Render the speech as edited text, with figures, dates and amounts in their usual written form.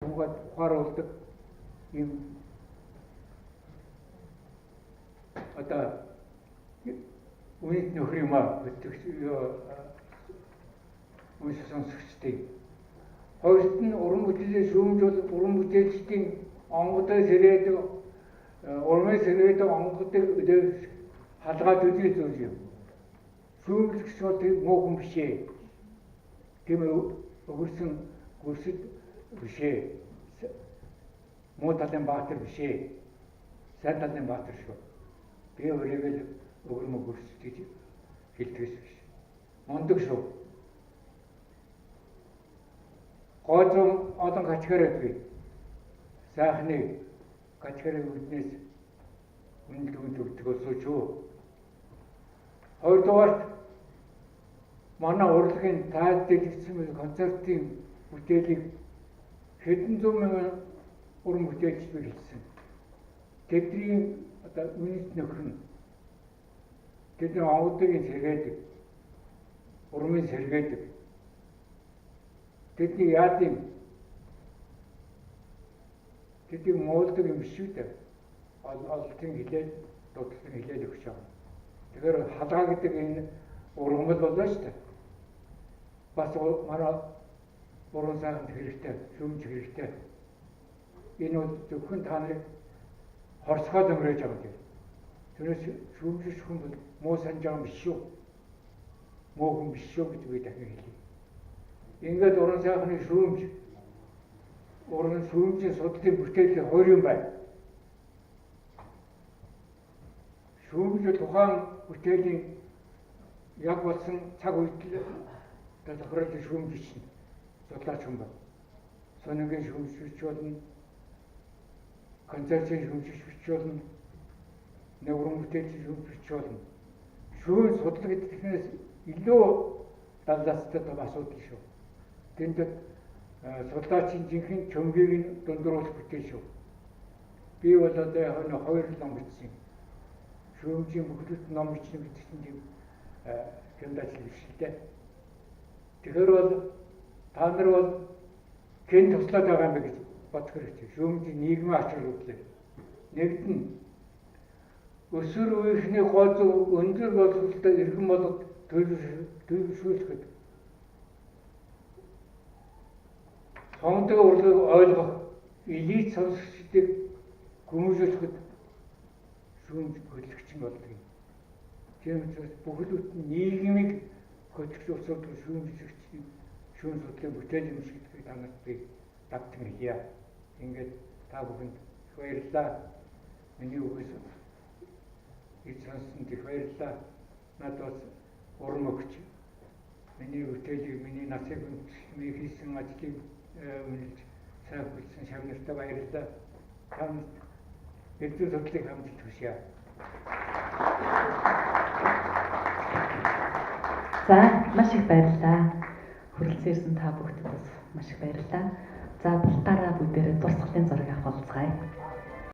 ухааруулдаг ийм одоо үнэт нөхөр юм аа гэдэг үнэс сонсогчдын хоёрт нь уран бүтээлийн шүүмж бол уран бүтээлчдийн онгодой сэрээдэг урмын сэрээдэг онгодыг халгаад үзэх зүйл юм. Шүүмжлэгч бол тийм муухан биш ээ. Тийм өгөрсөн гүрсэд биш ээ. Муу талын баатар биш ээ. Сайн талын баатар шүү. Би өөрийгөө л өгөрмө гүрс гэж хэлдэгс биш. Мондөг шүү. Гойцон олон качгараагүй. Сайхны качгараг үднээс үнэлт өгдөг болсооч юу. Хоёрдугаарт манай урлагийн таад дэлгэцсэн концертын бүтээлийг хэдэн зуун мянган уран бүтээлч бэлдсэн. Тэдний одоо үнэт нөхөр нь тэдний онгодыг сэргээдэг, урмыг сэргээдэг. Тэдний яад юм. Тэдний муулдаг юм шүү дээ. Олдын хилээд, дуталтын хилээд өгч байгаа. Тэгэхээр халгаа гэдэг энэ ургамал болоо шүү дээ. Бас манай уран сайханд хэрэгтэй, шүүмж хэрэгтэй. Энэ бол зөвхөн та нарыг хорсгоод өнгөрөөж байгаа юм. Тэрээс шүүмжлэх хүн бол муу санаж байгаа юм биш шүү. Муу хүн биш шүү гэж би дахин хэлье. Ингээд уран сайхны шүүмж, уран шүүмжийн судлалын бүтээлээ хоёр юм байна. Шүүмж тухайн бүтээлийн яг болсон цаг үед л тохиолдлын шүүмж чинь судлаач хүн байна. Сонингийн шүүмжч болно, концертын шүүмжч болно, уран бүтээлийн шүүмжч болно. Шүүмж судлал гэдгээс илүү даллаастай асуудал шүү. Тэнд судлаачийн жинхэнэ чөмгийг нь дундруулах бүтээл шүү. Би бол одоо яг нэг 2 ном бичсэн. Шүүмжийн бүхэлд ном бичсэн гэсэн тийм хэмжээтэй биш л дээ. Тэгэхээр бол та нар бол хэн туслаад байгаа юм бэ гэж бодох хэрэгтэй. Шүүмжийн нийгмийн ач холбогдол. Нэгд нь өсвөр үеийнхний гол өндөр боловсролтой иргэн болгоод төлөвшүүлэхэд хондоо урлагийг ойлгох элит сонсогчдыг хүмүүжүүлэхэд шүүмж хөдөлгч нь болдог юм. Тийм учраас бүхэл бүтэн нийгмийг хөдөлгөх шүүмжлэгчдийн шүүмж судлалын бүтээл юм шиг та нарт би давтан хэлье. Ингээд та бүхэнд их баярлалаа. Миний үгээс их сонссон их баярлалаа. Надад урам өгч миний бүтээлийг миний насыг миний хийсэн ажлыг үнэлж сайн хүлсэн шавнартаа баярлалаа. Хамт эдгээр судлалыг хамжилт хүсье. За маш их баярлалаа. Хүрэлцэн ирсэн та бүхэнд бас маш их баярлалаа. За бултаараа бүгдээрээ дуусгалын зураг авах болцгаая.